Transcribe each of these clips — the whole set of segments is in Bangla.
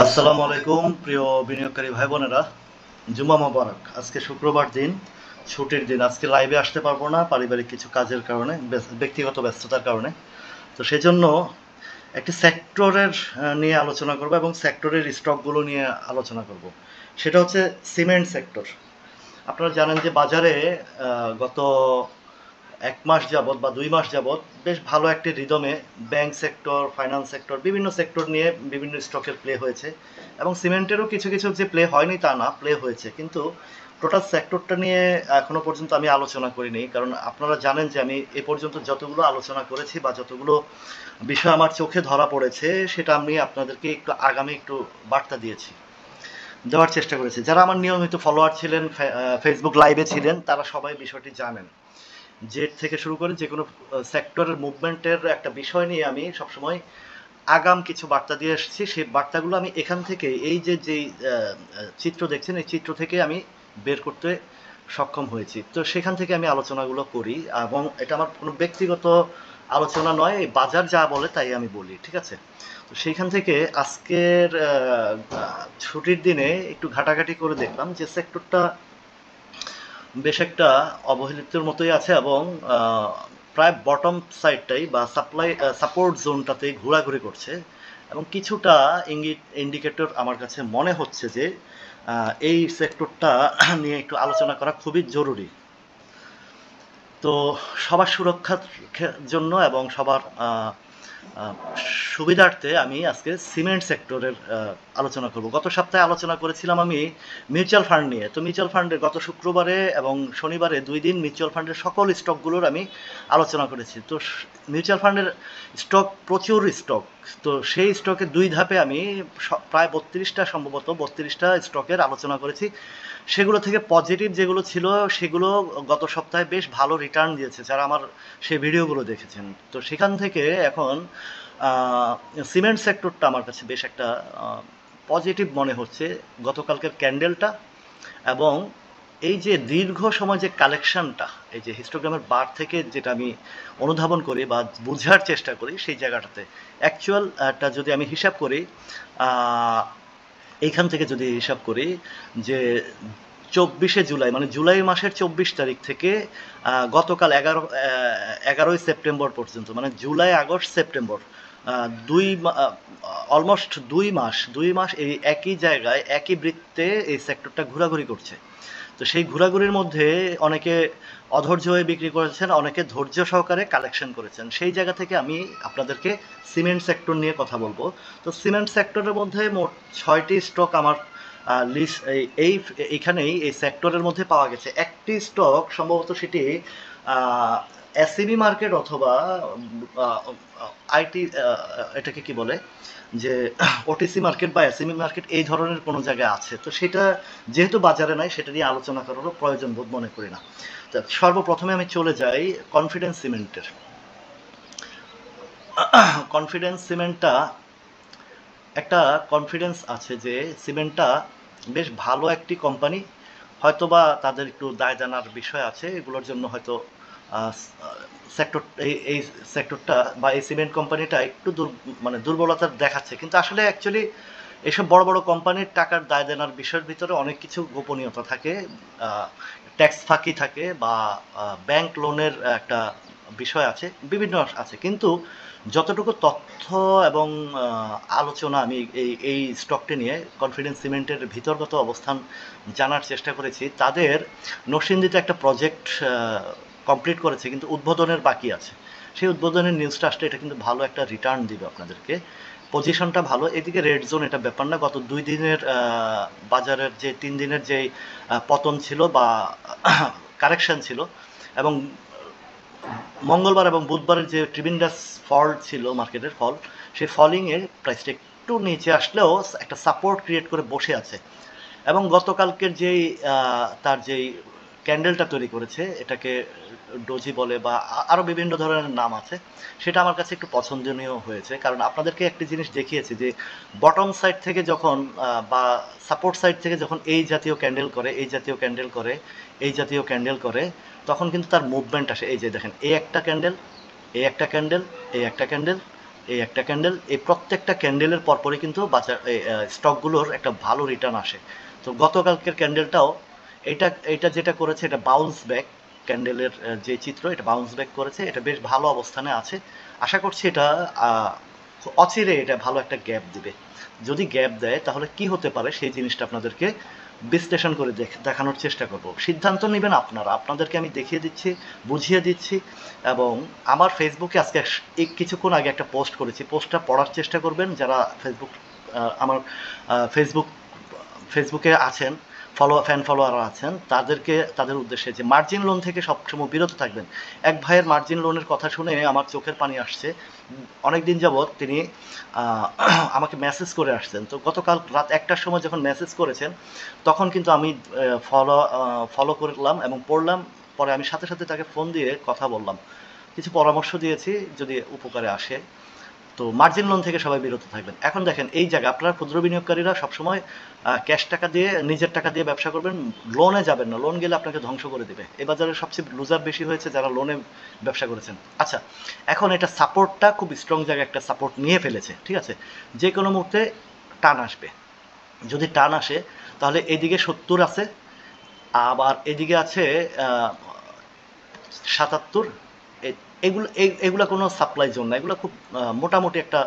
আসসালামু আলাইকুম প্রিয় বিনিয়োগকারী ভাই বোনেরা, জুমা মোবারক। আজকে শুক্রবার দিন, ছুটির দিন। আজকে লাইভে আসতে পারবো না পারিবারিক কিছু কাজের কারণে, ব্যক্তিগত ব্যস্ততার কারণে। তো সেজন্য একটি সেক্টরের নিয়ে আলোচনা করব এবং সেক্টরের স্টকগুলো নিয়ে আলোচনা করব। সেটা হচ্ছে সিমেন্ট সেক্টর। আপনারা জানেন যে বাজারে গত 1 মাস যাবৎ বা 2 মাস যাবৎ বেশ ভালো একটি রিদমে ব্যাংক সেক্টর, ফাইন্যান্স সেক্টর, বিভিন্ন সেক্টর নিয়ে বিভিন্ন স্টকের প্লে হয়েছে এবং সিমেন্টেরও কিছু কিছু যে প্লে হয়নি তা না, প্লে হয়েছে। কিন্তু টোটাল সেক্টরটা নিয়ে এখনো পর্যন্ত আমি আলোচনা করিনি, কারণ আপনারা জানেন যে আমি এ পর্যন্ত যতগুলো আলোচনা করেছি বা যতগুলো বিষয় আমার চোখে ধরা পড়েছে সেটা আমি আপনাদেরকে একটু আগামী একটু বার্তা দিয়েছি, দেওয়ার চেষ্টা করেছি। যারা আমার নিয়মিত ফলোয়ার ছিলেন, ফেসবুক লাইভে ছিলেন, তারা সবাই বিষয়টি জানেন। জেড থেকে শুরু করে যে কোনো সেক্টরের মুভমেন্টের একটা বিষয় নিয়ে আমি সবসময় আগাম কিছু বার্তা দিয়ে এসেছি। সেই বার্তাগুলো আমি এখান থেকে এই যে যেই চিত্র দেখছেন, এই চিত্র থেকে আমি বের করতে সক্ষম হয়েছি। তো সেখান থেকে আমি আলোচনাগুলো করি এবং এটা আমার কোনো ব্যক্তিগত আলোচনা নয়, এই বাজার যা বলে তাই আমি বলি, ঠিক আছে? তো সেইখান থেকে আজকের ছুটির দিনে একটু ঘাটাঘাটি করে দেখলাম যে সেক্টরটা বেশ একটা অবহেলিতর মতোই আছে এবং প্রায় বটম সাইডটাই বা সাপোর্ট জোনটাতেই ঘোরাঘুরি করছে এবং কিছুটা ইঙ্গিত ইন্ডিকেটর আমার কাছে মনে হচ্ছে যে এই সেক্টরটা নিয়ে একটু আলোচনা করা খুবই জরুরি। তো সবার সুরক্ষার জন্য এবং সবার আহ, সুবিধার্থে আমি আজকে সিমেন্ট সেক্টরের আলোচনা করব। গত সপ্তাহে আলোচনা করেছিলাম আমি মিউচুয়াল ফান্ড নিয়ে। তো মিউচুয়াল ফান্ডের গত শুক্রবারে এবং শনিবারে 2 দিন মিউচুয়াল ফান্ডের সকল স্টকগুলোর আমি আলোচনা করেছি। তো মিউচুয়াল ফান্ডের স্টক, প্রচুর স্টক। তো সেই স্টকে 2 ধাপে আমি প্রায় 32টা, সম্ভবত 32টা স্টকের আলোচনা করেছি। সেগুলো থেকে পজিটিভ যেগুলো ছিল সেগুলো গত সপ্তাহে বেশ ভালো রিটার্ন দিয়েছে, যারা আমার সেই ভিডিওগুলো দেখেছেন। তো সেখান থেকে এখন সিমেন্ট সেক্টরটা আমার কাছে বেশ একটা পজিটিভ মনে হচ্ছে। গতকালকের ক্যান্ডেলটা এবং এই যে দীর্ঘ সময় যে কালেকশনটা, এই যে হিস্টোগ্রামের বার থেকে যেটা আমি অনুধাবন করি বা বোঝার চেষ্টা করি, সেই জায়গাটাতে অ্যাকচুয়ালটা যদি আমি হিসাব করি, এইখান থেকে যদি হিসাব করি যে 24শে জুলাই, মানে জুলাই মাসের 24 তারিখ থেকে গতকাল 11ই সেপ্টেম্বর পর্যন্ত, মানে জুলাই, আগস্ট, সেপ্টেম্বর, অলমোস্ট 2 মাস এই একই জায়গায় একই বৃত্তে এই সেক্টরটা ঘোরাঘুরি করছে। তো সেই ঘোরাঘুরির মধ্যে অনেকে অধৈর্য হয়ে বিক্রি করেছেন, অনেকে ধৈর্য সহকারে কালেকশন করেছেন। সেই জায়গা থেকে আমি আপনাদেরকে সিমেন্ট সেক্টর নিয়ে কথা বলবো। তো সিমেন্ট সেক্টরের মধ্যে মোট 6টি স্টক আমার লিস্ট এইখানেই এই সেক্টরের মধ্যে পাওয়া গেছে। একটি স্টক সম্ভবত সেটি এসিবি মার্কেট অথবা আইটি, এটাকে কি বলে, যে ওটিসি মার্কেট বা এসএমই মার্কেট, এই ধরনের কোনো জায়গায় আছে। তো সেটা যেহেতু বাজারে নাই, সেটা নিয়ে আলোচনা করারও প্রয়োজন বোধ মনে করি না। তো সর্বপ্রথমে আমি চলে যাই কনফিডেন্স সিমেন্টের। কনফিডেন্স সিমেন্টটা একটা কনফিডেন্স আছে যে সিমেন্টটা বেশ ভালো একটি কোম্পানি। হয়তোবা তাদের একটু দায় দানার বিষয় আছে, এগুলোর জন্য হয়তো সেক্টর এই সেক্টরটা বা এই সিমেন্ট কোম্পানিটা একটু মানে দুর্বলতা দেখাচ্ছে। কিন্তু আসলে অ্যাকচুয়ালি এসব বড় বড় কোম্পানির টাকার দায় দেনার বিষয়ের ভিতরে অনেক কিছু গোপনীয়তা থাকে, ট্যাক্স ফাঁকি থাকে বা ব্যাংক লোনের একটা বিষয় আছে, বিভিন্ন আছে। কিন্তু যতটুকু তথ্য এবং আলোচনা আমি এই স্টকটি নিয়ে, কনফিডেন্স সিমেন্টের ভিতরগত অবস্থান জানার চেষ্টা করেছি, তাদের নরসিংদীতে একটা প্রজেক্ট কমপ্লিট করেছে, কিন্তু উদ্বোধনের বাকি আছে। সেই উদ্বোধনের নিউজটা আসলে এটা কিন্তু ভালো একটা রিটার্ন দিবে আপনাদেরকে। পজিশনটা ভালো, এদিকে রেড জোন এটা ব্যাপার না। গত 2 দিনের বাজারের যে 3 দিনের যে পতন ছিল বা কারেকশন ছিল, এবং মঙ্গলবার এবং বুধবারের যে ট্রিমেন্ডাস ফল ছিল মার্কেটের ফল, সেই ফলিংয়ে প্রাইসটা একটু নিচে আসলেও একটা সাপোর্ট ক্রিয়েট করে বসে আছে। এবং গতকালকের যেই তার যেই ক্যান্ডেলটা তৈরি করেছে, এটাকে ডোজি বলে বা আরও বিভিন্ন ধরনের নাম আছে, সেটা আমার কাছে একটু পছন্দনীয় হয়েছে। কারণ আপনাদেরকে একটি জিনিস দেখিয়েছি যে বটম সাইড থেকে যখন বা সাপোর্ট সাইড থেকে যখন এই জাতীয় ক্যান্ডেল করে, এই জাতীয় ক্যান্ডেল করে, এই জাতীয় ক্যান্ডেল করে, তখন কিন্তু তার মুভমেন্ট আসে। এই যে দেখেন, এই একটা ক্যান্ডেল, এই একটা ক্যান্ডেল, এই একটা ক্যান্ডেল, এই একটা ক্যান্ডেল, এই প্রত্যেকটা ক্যান্ডেলের পরপরই কিন্তু বাজার স্টকগুলোর একটা ভালো রিটার্ন আসে। তো গতকালকের ক্যান্ডেলটাও এটা এটা যেটা করেছে, এটা বাউন্স ব্যাক ক্যান্ডেলের যে চিত্র, এটা বাউন্স ব্যাক করেছে, এটা বেশ ভালো অবস্থানে আছে। আশা করছি এটা অচিরে এটা ভালো একটা গ্যাপ দিবে। যদি গ্যাপ দেয় তাহলে কি হতে পারে সেই জিনিসটা আপনাদেরকে বিশ্লেষণ করে দেখানোর চেষ্টা করব। সিদ্ধান্ত নেবেন আপনারা, আপনাদেরকে আমি দেখিয়ে দিচ্ছি, বুঝিয়ে দিচ্ছি। এবং আমার ফেসবুকে আজকে কিছুক্ষণ আগে একটা পোস্ট করেছি, পোস্টটা পড়ার চেষ্টা করবেন যারা আমার ফেসবুকে আছেন, ফ্যান ফলোয়ার আছেন, তাদের উদ্দেশ্যে যে মার্জিন লোন থেকে সবসময় বিরত থাকবেন। এক ভাইয়ের মার্জিন লোনের কথা শুনে আমার চোখের পানি আসছে। অনেক দিন যাবৎ তিনি আমাকে মেসেজ করে আসছেন। তো গতকাল রাত 1টার সময় যখন মেসেজ করেছেন তখন কিন্তু আমি ফলো করলাম এবং পড়লাম। পরে আমি সাথে সাথে তাকে ফোন দিয়ে কথা বললাম, কিছু পরামর্শ দিয়েছি যদি উপকারে আসে। তো মার্জিন লোন থেকে সবাই বিরত থাকবেন। এখন দেখেন এই জায়গা আপনারা ক্ষুদ্র বিনিয়োগকারীরা সবসময় ক্যাশ টাকা দিয়ে, নিজের টাকা দিয়ে ব্যবসা করবেন, লোনে যাবেন না। লোন গেলে আপনাকে ধ্বংস করে দেবে। এ বাজারে সবচেয়ে লুজার বেশি হয়েছে যারা লোনে ব্যবসা করেছেন। আচ্ছা, এখন এটা সাপোর্টটা খুব স্ট্রং জায়গায় একটা সাপোর্ট নিয়ে ফেলেছে, ঠিক আছে? যে কোনো মুহূর্তে টান আসবে। যদি টান আসে তাহলে এদিকে 70 আছে, আবার এদিকে আছে 77। এগুলা কোনো সাপ্লাই জোন না, এগুলো খুব মোটামুটি একটা,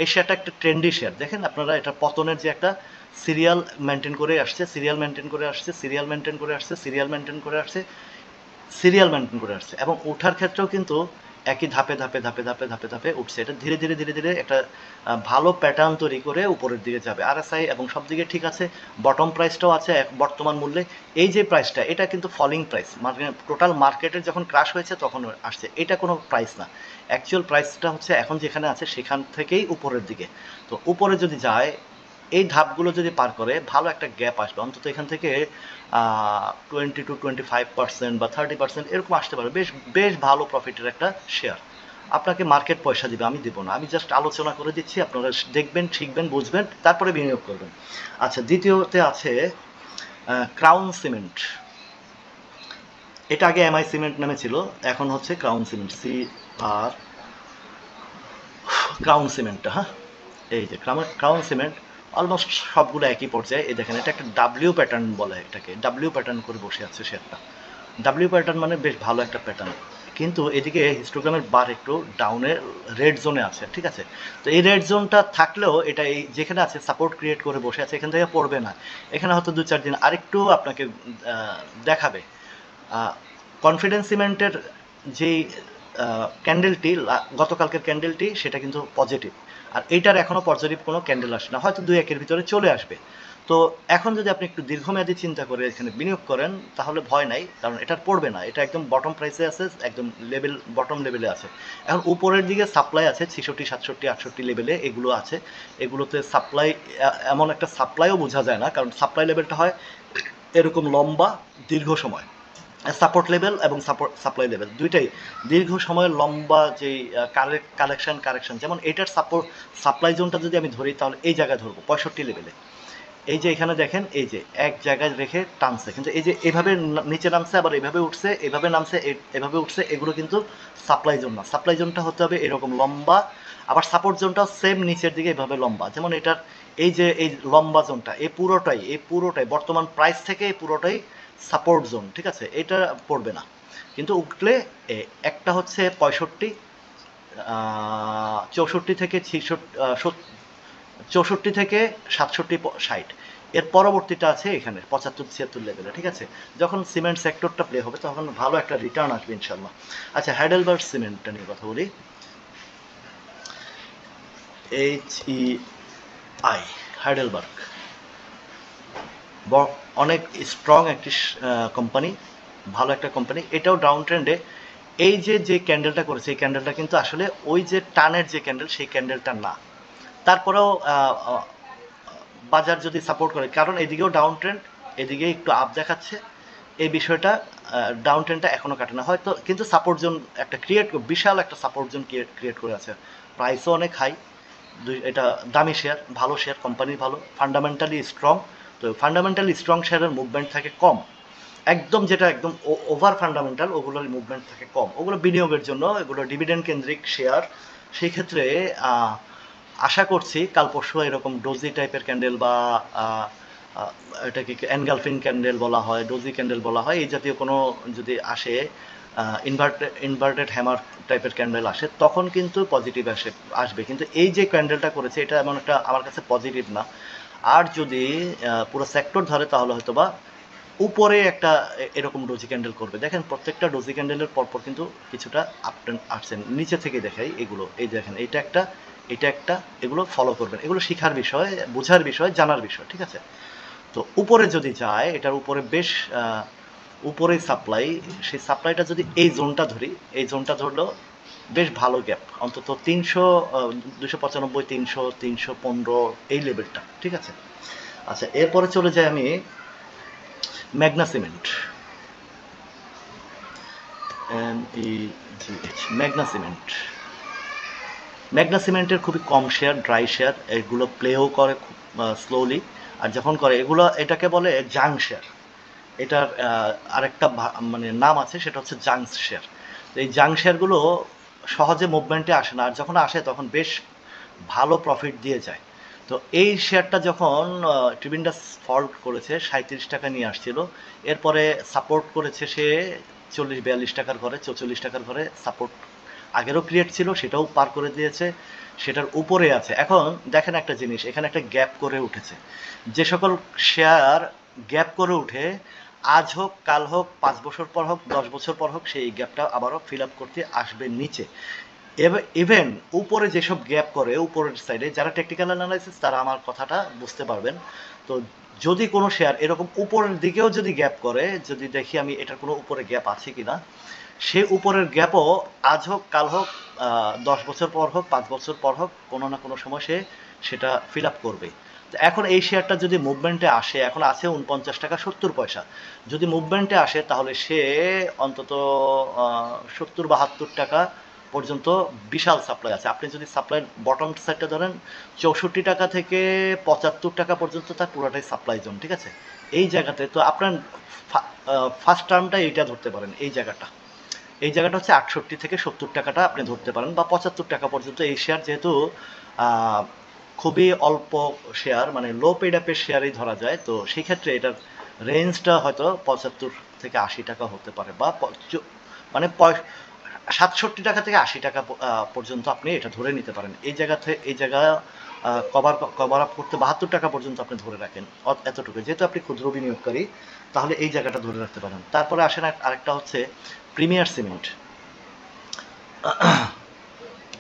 এই শেয়ারটা একটা ট্রেন্ডি শেয়ার। দেখেন আপনারা এটা পতনের যে একটা সিরিয়াল মেনটেন করে আসছে, সিরিয়াল মেনটেন করে আসছে, সিরিয়াল মেনটেন করে আসছে, সিরিয়াল মেনটেন করে আসছে, সিরিয়াল মেনটেন করে আসছে। এবং ওঠার ক্ষেত্রেও কিন্তু একই ধাপে ধাপে ধাপে ধাপে ধাপে ধাপে উঠছে। এটা ধীরে ধীরে ধীরে ধীরে একটা ভালো প্যাটার্ন তৈরি করে উপরের দিকে যাবে। আরএসআই এবং সব দিকে ঠিক আছে, বটম প্রাইসটাও আছে বর্তমান মূল্যে। এই যে প্রাইসটা, এটা কিন্তু ফলিং প্রাইস, মানে টোটাল মার্কেটের যখন ক্রাশ হয়েছে তখন আসছে। এটা কোনো প্রাইস না, অ্যাকচুয়াল প্রাইসটা হচ্ছে এখন যেখানে আছে সেখান থেকেই উপরের দিকে। তো উপরে যদি যায়, এই ধাপগুলো যদি পার করে ভালো একটা গ্যাপ আসবে, অন্তত এখান থেকে 20 to 25% বা 30% এরকম আসতে পারে। বেশ বেশ ভালো প্রফিটের একটা শেয়ার। আপনাকে মার্কেট পয়সা দিবে, আমি দেবো না, আমি জাস্ট আলোচনা করে দিচ্ছি, আপনারা দেখবেন, শিখবেন, বুঝবেন, তারপরে বিনিয়োগ করবেন। আচ্ছা, দ্বিতীয়তে আছে ক্রাউন সিমেন্ট। এটা আগে এমআই সিমেন্ট নামে ছিল, এখন হচ্ছে ক্রাউন সিমেন্ট, ক্রাউন সিমেন্টটা। হ্যাঁ, এই যে ক্রাউন সিমেন্ট অলমোস্ট সবগুলো একই পর্যায়ে। এই দেখেন, এটা একটা ডাব্লিউ প্যাটার্ন বলে, এটাকে ডাব্লিউ প্যাটার্ন করে বসে আছে শেয়ারটা। ডাব্লিউ প্যাটার্ন মানে বেশ ভালো একটা প্যাটার্ন, কিন্তু এদিকে হিস্টোগ্রামের বার একটু ডাউনের রেড জোনে আছে, ঠিক আছে? তো এই রেড জোনটা থাকলেও এটা এই যেখানে আছে সাপোর্ট ক্রিয়েট করে বসে আছে, এখান থেকে পড়বে না। এখানে হয়তো 2-4 দিন আরেকটু আপনাকে দেখাবে। কনফিডেন্স সিমেন্টের যেই ক্যান্ডেলটি, গতকালকের ক্যান্ডেলটি, সেটা কিন্তু পজিটিভ। আর এইটার এখনও পজিটিভ কোনো ক্যান্ডেল আসে না, হয়তো 2-1-এর ভিতরে চলে আসবে। তো এখন যদি আপনি একটু দীর্ঘমেয়াদী চিন্তা করে এখানে বিনিয়োগ করেন তাহলে ভয় নাই, কারণ এটার পড়বে না। এটা একদম বটম প্রাইসে আছে, একদম বটম লেভেলে আছে। এখন উপরের দিকে সাপ্লাই আছে 66, 67, 68 লেভেলে, এগুলো আছে। এগুলোতে সাপ্লাই, এমন একটা সাপ্লাইও বোঝা যায় না, কারণ সাপ্লাই লেভেলটা হয় এরকম লম্বা দীর্ঘ সময়। সাপোর্ট লেভেল এবং সাপ্লাই লেভেল দুইটাই দীর্ঘ সময়ের লম্বা, যেই কারেকশন। যেমন এটার সাপ্লাই জোনটা যদি আমি ধরি তাহলে এই জায়গায় ধরবো 65 লেভেলে। এই যে এখানে দেখেন, এই যে এক জায়গায় রেখে টানছে, কিন্তু এই যে এভাবে নিচে নামছে, আবার এভাবে উঠছে, এভাবে নামছে, এভাবে উঠছে, এগুলো কিন্তু সাপ্লাই জোন না। সাপ্লাই জোনটা হতে হবে এরকম লম্বা, আবার সাপোর্ট জোনটাও সেম নিচের দিকে এভাবে লম্বা। যেমন এটার এই যে এই লম্বা জোনটা, এই পুরোটাই বর্তমান প্রাইস থেকে এই পুরোটাই সাপোর্ট জোন, ঠিক আছে? এটা পড়বে না, কিন্তু উঠলে একটা হচ্ছে 65, 64 থেকে 64 থেকে 67, 60, এর পরবর্তীটা আছে এখানে 75-76 লেভেলে, ঠিক আছে? যখন সিমেন্ট সেক্টরটা প্লে হবে তখন ভালো একটা রিটার্ন আসবে ইনশাল্লাহ। আচ্ছা, হাইডেলবার্গ সিমেন্টটা নিয়ে কথা বলি। HEI, হাইডেলবার্গ অনেক স্ট্রং একটি কোম্পানি, ভালো একটা কোম্পানি। এটাও ডাউন ট্রেন্ডে। এই যে ক্যান্ডেলটা করেছে, এই ক্যান্ডেলটা কিন্তু আসলে ওই যে টানের যে ক্যান্ডেল, সেই ক্যান্ডেলটা না। তারপরেও বাজার যদি সাপোর্ট করে, কারণ এদিকেও ডাউন ট্রেন্ড, এদিকে একটু আপ দেখাচ্ছে, এই বিষয়টা ডাউন ট্রেন্ডটা এখনও কাটে না হয়তো, কিন্তু সাপোর্ট জোন একটা বিশাল একটা সাপোর্ট জোন ক্রিয়েট করে আছে। প্রাইসও অনেক হাই, এটা দামি শেয়ার, ভালো শেয়ার, কোম্পানি ভালো, ফান্ডামেন্টালি স্ট্রং। তো ফান্ডামেন্টালি স্ট্রং শেয়ারের মুভমেন্ট থাকে কম, একদম যেটা একদম ওভার ফান্ডামেন্টাল, ওগুলোর মুভমেন্ট থাকে কম। ওগুলো বিনিয়োগের জন্য, এগুলো ডিভিডেন্ড কেন্দ্রিক শেয়ার, সেই ক্ষেত্রে আশা করছি কাল পরশু এরকম ডোজি টাইপের ক্যান্ডেল বা এটাকে এনগালফিং ক্যান্ডেল বলা হয়, ডোজি ক্যান্ডেল বলা হয়, এই জাতীয় কোনো যদি আসে ইনভার্টেড হ্যামার টাইপের ক্যান্ডেল আসে, তখন কিন্তু পজিটিভ আসবে। কিন্তু এই যে ক্যান্ডেলটা করেছে এটা এমন একটা আমার কাছে পজিটিভ না। আর যদি পুরো সেক্টর ধরে তাহলে হয়তো বা উপরে একটা এরকম ডোজি ক্যান্ডেল করবে। দেখেন প্রত্যেকটা ডোজি ক্যান্ডেলের পরপর কিন্তু কিছুটা আপট্রেন্ড আসছে। নিচে থেকে দেখাই এগুলো, এই দেখেন এটা একটা, এটা একটা, এগুলো ফলো করবেন। এগুলো শিখার বিষয়, বোঝার বিষয়, জানার বিষয়, ঠিক আছে? তো উপরে যদি যায়, এটার উপরে বেশ উপরে সাপ্লাই, সেই সাপ্লাইটা যদি এই জোনটা ধরি, এই জোনটা ধরলো বেশ ভালো গ্যাপ, অন্তত 300, 295, 300, 315 এই লেভেলটা, ঠিক আছে? আচ্ছা, এরপরে চলে যাই আমি Magna cement, Magna cement. Magna সিমেন্টের খুবই কম শেয়ার, ড্রাই শেয়ার, এগুলো প্লেও করে খুব স্লোলি। আর যখন করে এগুলো, এটাকে বলে জাং শেয়ার। এটার আরেকটা মানে নাম আছে, সেটা হচ্ছে জাংস শেয়ার। তো এই জাং শেয়ারগুলো সহজে মুভমেন্টে আসে না, আর যখন আসে তখন বেশ ভালো প্রফিট দিয়ে যায়। তো এই শেয়ারটা যখন ট্রিবিন্ডাস ফল্ট করেছে, 37 টাকা নিয়ে আসছিল, এরপরে সাপোর্ট করেছে সে 40-42 টাকার ঘরে, 44 টাকার ঘরে সাপোর্ট আগেরও ক্রিয়েট ছিল, সেটাও পার করে দিয়েছে, সেটার উপরে আছে। এখন দেখেন একটা জিনিস, এখানে একটা গ্যাপ করে উঠেছে। যে সকল শেয়ার গ্যাপ করে উঠে, আজ হোক, কাল হোক, 5 বছর পর হোক, 10 বছর পর হোক, সেই গ্যাপটা আবারও ফিল আপ করতে আসবে নিচে। ইভেন উপরে যেসব গ্যাপ করে, উপরের সাইডে যারা টেকনিক্যাল অ্যানালাইসিস, তারা আমার কথাটা বুঝতে পারবেন। তো যদি কোনো শেয়ার এরকম উপরের দিকেও যদি গ্যাপ করে, যদি দেখি আমি এটার কোনো উপরে গ্যাপ আছে কিনা, সে উপরের গ্যাপও আজ হোক, কাল হোক, 10 বছর পর হোক, 5 বছর পর হোক, কোনো না কোনো সময় সে সেটা ফিল আপ করবে। তো এখন এই শেয়ারটা যদি মুভমেন্টে আসে, এখন আছে 49 টাকা 70 পয়সা, যদি মুভমেন্টে আসে তাহলে সে অন্তত 70-72 টাকা পর্যন্ত বিশাল সাপ্লাই আছে। আপনি যদি সাপ্লাই বটম সাইডটা ধরেন, 64 টাকা থেকে 75 টাকা পর্যন্ত তার পুরোটাই সাপ্লাই জোন, ঠিক আছে? এই জায়গাতে তো আপনার ফার্স্ট টার্মটা এইটা ধরতে পারেন, এই জায়গাটা, এই জায়গাটা হচ্ছে 68 থেকে 70 টাকাটা আপনি ধরতে পারেন, বা 75 টাকা পর্যন্ত। এই শেয়ার যেহেতু খুবই অল্প শেয়ার, মানে লো পেড আপের শেয়ারই ধরা যায়, তো সেই ক্ষেত্রে এটার রেঞ্জটা হয়তো 75 থেকে 80 টাকা হতে পারে, বা মানে 67 টাকা থেকে 80 টাকা পর্যন্ত আপনি এটা ধরে নিতে পারেন। এই জায়গাতে, এই জায়গা কভার আপ করতে 72 টাকা পর্যন্ত আপনি ধরে রাখেন, এতটুকু। যেহেতু আপনি ক্ষুদ্র বিনিয়োগকারী, তাহলে এই জায়গাটা ধরে রাখতে পারেন। তারপরে আসেন আরেকটা হচ্ছে premier cement,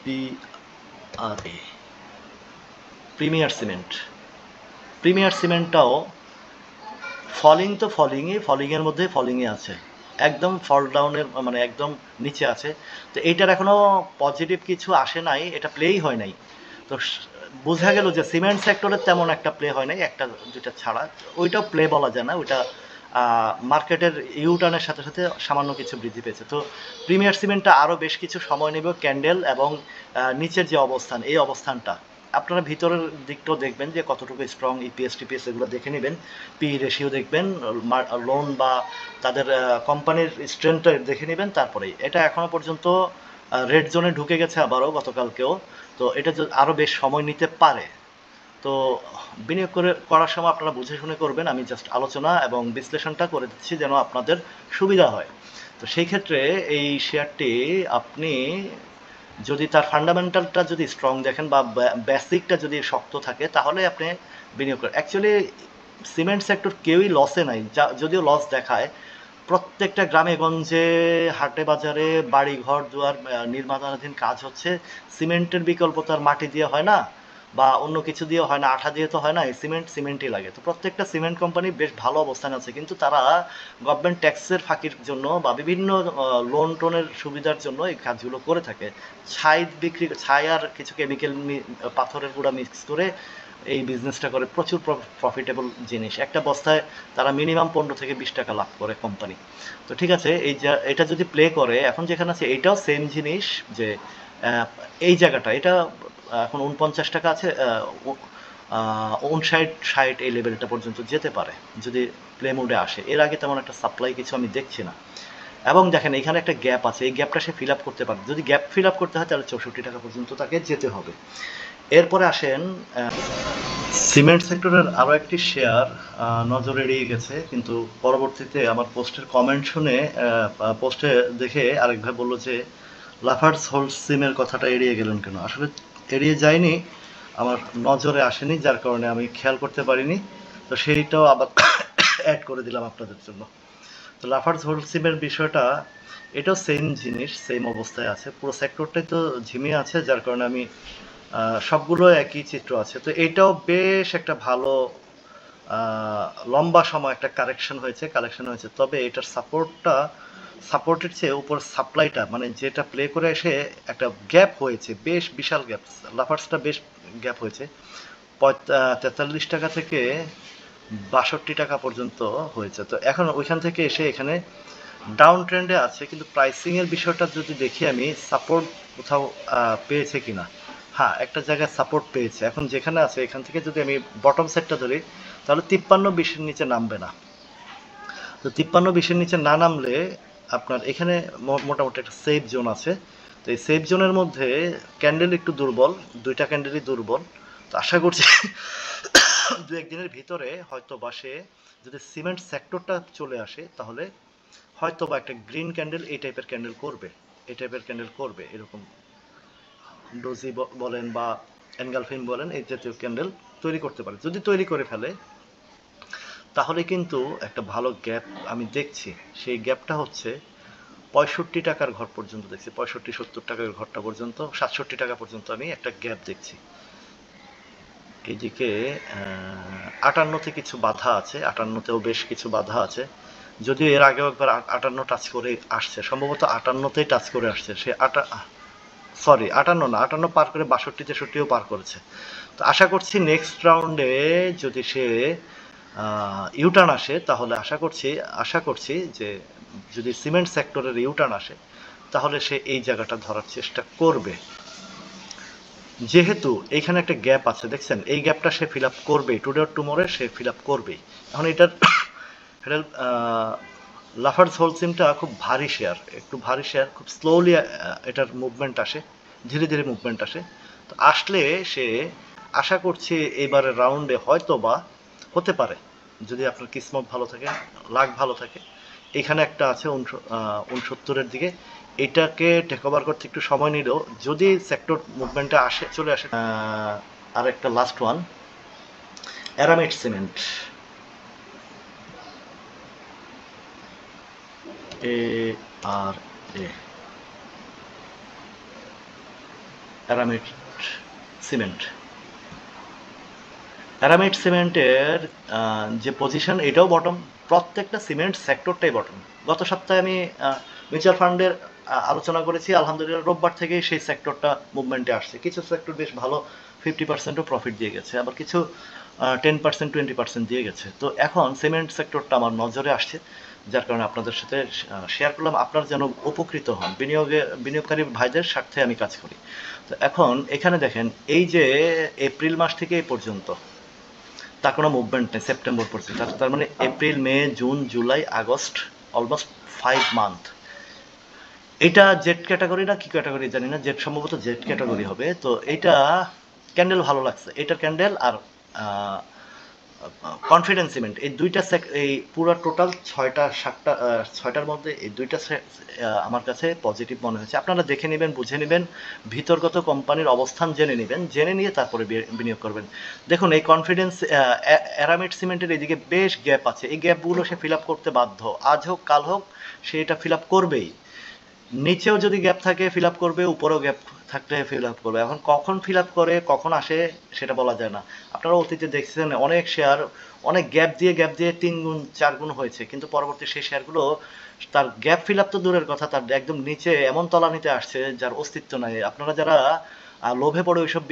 PRA, premier cement. Premier সিমেন্টটাও ফলিং, তো ফলিংয়ের মধ্যে ফলিংয়ে আছে, একদম ফল ডাউনের মানে একদম নিচে আছে। তো এইটার এখনো পজিটিভ কিছু আসে নাই, এটা প্লেই হয় নাই। তো বোঝা গেল যে সিমেন্ট সেক্টরের তেমন একটা প্লে হয় নাই, একটা দুটা ছাড়া। ওইটাও প্লে বলা যায় না, ওইটা মার্কেটের ইউটার্নের সাথে সাথে সামান্য কিছু বৃদ্ধি পেয়েছে। তো প্রিমিয়ার সিমেন্টটা আরও বেশ কিছু সময় নেবে, ক্যান্ডেল এবং নিচের যে অবস্থান, এই অবস্থানটা আপনারা ভিতরের দিকটাও দেখবেন যে কতটুকু স্ট্রং, ইপিএস টিপিএস এগুলো দেখে নেবেন, পি রেশিও দেখবেন, লোন বা তাদের কোম্পানির স্ট্রেংথটা দেখে নেবেন। তারপরেই এটা এখনো পর্যন্ত রেড জোনে ঢুকে গেছে আবারও গতকালকেও। তো এটা আরও বেশ সময় নিতে পারে। তো বিনিয়োগ করার সময় আপনারা বুঝে শুনে করবেন, আমি জাস্ট আলোচনা এবং বিশ্লেষণটা করে দিচ্ছি যেন আপনাদের সুবিধা হয়। তো সেই ক্ষেত্রে এই শেয়ারটি আপনি যদি তার ফান্ডামেন্টালটা যদি স্ট্রং দেখেন, বা বেসিকটা যদি শক্ত থাকে, তাহলে আপনি বিনিয়োগ করেন। অ্যাকচুয়ালি সিমেন্ট সেক্টর কেউই লসে নাই, যদিও লস দেখায়। প্রত্যেকটা গ্রামে গঞ্জে, হাটে বাজারে বাড়ি ঘর দুয়ার নির্মাণাধীন কাজ হচ্ছে। সিমেন্টের বিকল্প তার মাটি দিয়ে হয় না, বা অন্য কিছু দিয়ে হয় না, আঠা দিয়ে তো হয় না, সিমেন্টই লাগে। তো প্রত্যেকটা সিমেন্ট কোম্পানি বেশ ভালো অবস্থানে আছে, কিন্তু তারা গভর্নমেন্ট ট্যাক্সের ফাঁকির জন্য বা বিভিন্ন লোন টোনের সুবিধার জন্য এই কাজগুলো করে থাকে। ছাই আর কিছু কেমিক্যাল, পাথরের গুঁড়া মিক্স করে এই বিজনেসটা করে, প্রচুর প্রফিটেবল জিনিস। একটা বস্তায় তারা মিনিমাম 15 থেকে 20 টাকা লাভ করে কোম্পানি। তো ঠিক আছে, এটা যদি প্লে করে, এখন যেখানে আছে এইটাও সেম জিনিস, যে এই জায়গাটা, এটা এখন 49 টাকা আছে, 59-60 এই লেভেলটা পর্যন্ত যেতে পারে যদি প্লে মোডে আসে। এর আগে তেমন একটা সাপ্লাই কিছু আমি দেখছি না। এবং দেখেন এখানে একটা গ্যাপ আছে, এই গ্যাপটা সে ফিল আপ করতে পারে। যদি গ্যাপ ফিল আপ করতে হয় তাহলে 64 টাকা পর্যন্ত তাকে যেতে হবে। এরপরে আসেন সিমেন্ট সেক্টরের আরও একটি শেয়ার নজরে এড়িয়ে গেছে, কিন্তু পরবর্তীতে আমার পোস্টের কমেন্ট শুনে পোস্টে দেখে আরেক ভাই বললো যে লাফার্স হোলসিমের কথাটা এড়িয়ে গেলেন কেন। আসলে এড়িয়ে যায়নি, আমার নজরে আসেনি, যার কারণে আমি খেয়াল করতে পারিনি। তো সেইটাও আবার অ্যাড করে দিলাম আপনাদের জন্য। তো লাফার্স হোলসিমের বিষয়টা এটাও সেম জিনিস, সেম অবস্থায় আছে, পুরো সেক্টরটাই তো ঝিমিয়ে আছে, যার কারণে আমি সবগুলো একই চিত্র আছে। তো এটাও বেশ একটা ভালো লম্বা সময় একটা কালেকশন হয়েছে, তবে এটার সাপোর্টের চেয়ে উপর সাপ্লাইটা মানে যেটা প্লে করে এসে একটা গ্যাপ হয়েছে, বেশ বিশাল গ্যাপ, লাফার্সটা বেশ গ্যাপ হয়েছে 43 টাকা থেকে 62 টাকা পর্যন্ত হয়েছে। তো এখন ওইখান থেকে এসে এখানে ডাউন ট্রেন্ডে আছে, কিন্তু প্রাইসিং এর বিষয়টা যদি দেখি আমি সাপোর্ট কোথাও পেয়েছে কিনা। হ্যাঁ, একটা জায়গায় সাপোর্ট পেয়েছে, এখন যেখানে আছে এখান থেকে যদি আমি বটম সেটটা ধরি তাহলে 53-20 নিচে নামবে না। তো 53-20 নিচে না নামলে আপনার এখানে মোটামুটি একটা সেফ জোন আছে। তো এই সেফ জোনের মধ্যে ক্যান্ডেল একটু দুর্বল, দুইটা ক্যান্ডেলই দুর্বল। তো আশা করছি দু একদিনের ভিতরে হয়তো বা সে যদি সিমেন্ট সেক্টরটা চলে আসে তাহলে হয়তো বা একটা গ্রিন ক্যান্ডেল এই টাইপের ক্যান্ডেল করবে এরকম ডোজি বলেন বা এনগালফিন বলেন, এই জাতীয় ক্যান্ডেল তৈরি করতে পারে। যদি তৈরি করে ফেলে তাহলে কিন্তু একটা ভালো গ্যাপ আমি দেখছি। সেই গ্যাপটা হচ্ছে 65 টাকার ঘর পর্যন্ত দেখছি, 65-70 টাকার ঘরটা পর্যন্ত, 67 টাকা পর্যন্ত আমি একটা গ্যাপ দেখছি। এইদিকে 58-তে কিছু বাধা আছে, 58-তেও বেশ কিছু বাধা আছে, যদিও এর আগেও একবার 58 টাচ করে আসছে, সম্ভবত 58-তেই টাচ করে আসছে সে। 58 না, 58 পার করে 62-63ও পার করেছে। তো আশা করছি নেক্সট রাউন্ডে যদি সে ইউটার্ন আসে তাহলে আশা করছি যে যদি সিমেন্ট সেক্টরের ইউটার্ন আসে তাহলে সে এই জায়গাটা ধরার চেষ্টা করবে। যেহেতু এইখানে একটা গ্যাপ আছে দেখছেন, এই গ্যাপটা সে ফিল আপ করবেই, টুডে অর টুমোরে সে ফিল আপ করবেই। এখন এটার লাফার্স হোলসিমটা খুব ভারী শেয়ার, একটু ভারী শেয়ার, খুব স্লোলি এটার মুভমেন্ট আসে, ধীরে ধীরে মুভমেন্ট আসে। তো আসলে সে আশা করছি এবারের রাউন্ডে হয়তো বা হতে পারে, যদি আপনার কিসমত ভালো থাকে, লাক ভালো থাকে। এখানে একটা আছে 69-এর দিকে, এটাকে টেক ওভার করতে একটু সময় নিলেও যদি সেক্টর মুভমেন্টে চলে আসে। আর একটা last one, aramid cement, ARA, aramid সিমেন্টের যে পজিশন এটাও বটম, প্রত্যেকটা সিমেন্ট সেক্টরটাই বটম। গত সপ্তাহে আমি মিউচুয়াল ফান্ডের আলোচনা করেছি, আলহামদুলিল্লাহ রোববার থেকে সেই সেক্টরটা মুভমেন্টে আসছে। কিছু সেক্টর বেশ ভালো 50%ও প্রফিট দিয়ে গেছে, আবার কিছু 10%-20% দিয়ে গেছে। তো এখন সিমেন্ট সেক্টরটা আমার নজরে আসছে, যার কারণে আপনাদের সাথে শেয়ার করলাম, আপনারা যেন উপকৃত হন। বিনিয়োগকারী ভাইদের স্বার্থে আমি কাজ করি। তো এখন এখানে দেখেন, এই যে এপ্রিল মাস থেকে এই পর্যন্ত তার কোনো মুভমেন্ট নেই, সেপ্টেম্বর পর্যন্ত, তার মানে April, May, June, July, August, almost 5 month. এটা জেড ক্যাটাগরি না কি ক্যাটাগরি জানি না, জেড সম্ভবত জেড ক্যাটাগরি হবে। তো এটা ক্যান্ডেল ভালো লাগছে, এটার ক্যান্ডেল আর কনফিডেন্স সিমেন্ট, এই দুইটা এই পুরো টোটাল 6টার মধ্যে এই দুইটা আমার কাছে পজিটিভ মনে হয়েছে। আপনারা দেখে নেবেন, বুঝে নেবেন, ভিতরগত কোম্পানির অবস্থান জেনে নেবেন, জেনে নিয়ে তারপরে বিনিয়োগ করবেন। দেখুন এই কনফিডেন্স অ্যারামিড সিমেন্টের এদিকে বেশ গ্যাপ আছে, এই গ্যাপগুলো সে ফিল আপ করতে বাধ্য, আজ হোক কাল হোক সে এটা ফিল আপ করবেই। নিচেও যদি গ্যাপ থাকে ফিল আপ করবে, উপরেও গ্যাপ থাকলে ফিল আপ করবে। এখন কখন ফিল আপ করে কখন আসে সেটা বলা যায় না। আপনারা অতীতে দেখছেন অনেক শেয়ার অনেক গ্যাপ দিয়ে 3 গুণ 4 গুণ হয়েছে, কিন্তু পরবর্তী সেই শেয়ারগুলো তার গ্যাপ ফিল আপ তো দূরের কথা, তার একদম নিচে এমন তলানিতে আসছে যার অস্তিত্ব নাই। আপনারা যারা লোভে পড়ে ওইসব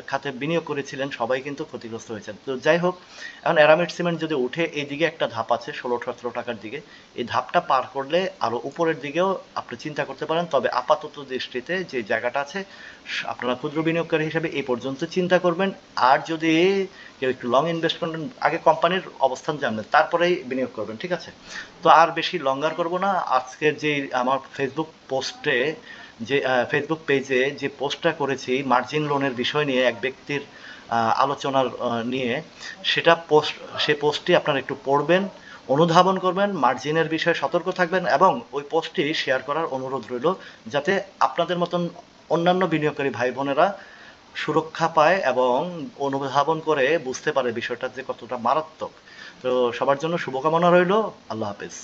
খাতে বিনিয়োগ করেছিলেন, সবাই কিন্তু ক্ষতিগ্রস্ত হয়েছেন। তো যাই হোক, এখন অ্যারামিড সিমেন্ট যদি উঠে, এইদিকে একটা ধাপ আছে 16-17 টাকার দিকে, এই ধাপটা পার করলে আরও উপরের দিকেও আপনি চিন্তা করতে পারেন। তবে আপাতত দৃষ্টিতে যে জায়গাটা আছে, আপনারা ক্ষুদ্র বিনিয়োগকারী হিসেবে এই পর্যন্ত চিন্তা করবেন। আর যদি কেউ একটু লং ইনভেস্ট করবেন, আগে কোম্পানির অবস্থান জানবেন, তারপরেই বিনিয়োগ করবেন, ঠিক আছে? তো আর বেশি লঙ্গার করব না। আজকের যে আমার ফেসবুক পোস্টে, যে ফেসবুক পেজে যে পোস্টটা করেছি মার্জিন লোনের বিষয় নিয়ে, এক ব্যক্তির আলোচনার নিয়ে, সেই পোস্টটি আপনারা একটু পড়বেন, অনুধাবন করবেন, মার্জিনের বিষয়ে সতর্ক থাকবেন, এবং ওই পোস্টটি শেয়ার করার অনুরোধ রইল, যাতে আপনাদের মতন অন্যান্য বিনিয়োগকারী ভাই বোনেরা সুরক্ষা পায় এবং অনুধাবন করে বুঝতে পারে বিষয়টা যে কতটা মারাত্মক। তো সবার জন্য শুভকামনা রইল। আল্লাহ হাফেজ।